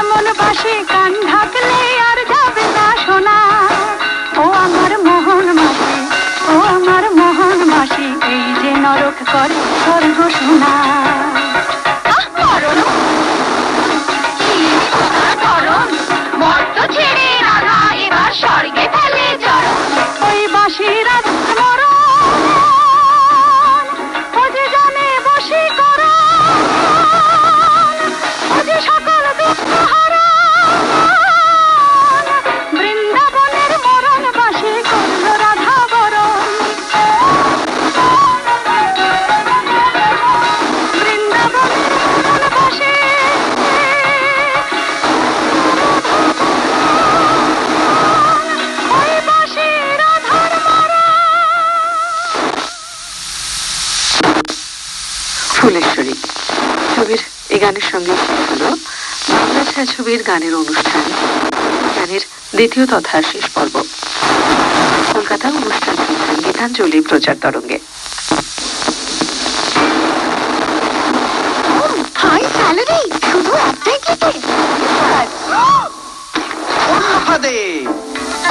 এমন বাসি কান ঢাকলে আর যাবে না শোনা। ও আমার মোহন মাসি, ও আমার মোহন মাসি, এই যে নরক করে স্বর্গ শোনা। ছেড়ে রাধা এবার স্বর্গে ফেলে চরণ। ওই বাসির মরণ ও যে জানে বশীকরণ, ও যে সকল দুঃখ হারান। বৃন্দাবনের মরণ বাসি করল রাধা বরণ। বৃন্দাবনের মরণ বাসি ফুলেশ্বরী ছবির এই গানের সঙ্গে হলো বাংলা ছায়াছবির গানের অনুষ্ঠান, গানের দ্বিতীয় তথা শেষ পর্ব। কলকাতা অনুষ্ঠান শুনছেন গীতাঞ্জলি প্রচার তরঙ্গে। শুধু একটাই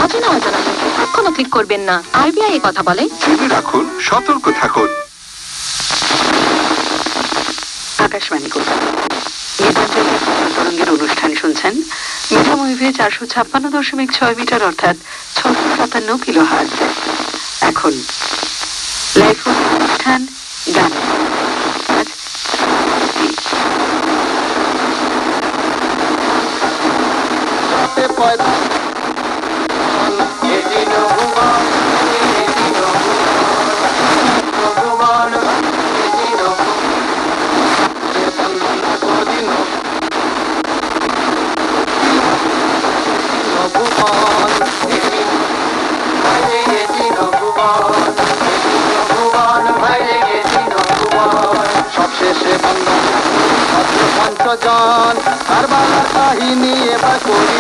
অচেনা অজানা কখনো ক্লিক করবেন না। আরবিআই এ কথা বলে, জেনে রাখুন, সতর্ক থাকুন। আকাশবাণী কলকাতা গীতাঞ্জলি প্রচার তরঙ্গের অনুষ্ঠান শুনছেন। মিডিয়াম ওয়েভে 456.6 মিটার অর্থাৎ 657 কিলো হার্জ। এখন লাইভ অনুষ্ঠান গান। পঞ্চজন কারবালার কাহিনী এবার করি।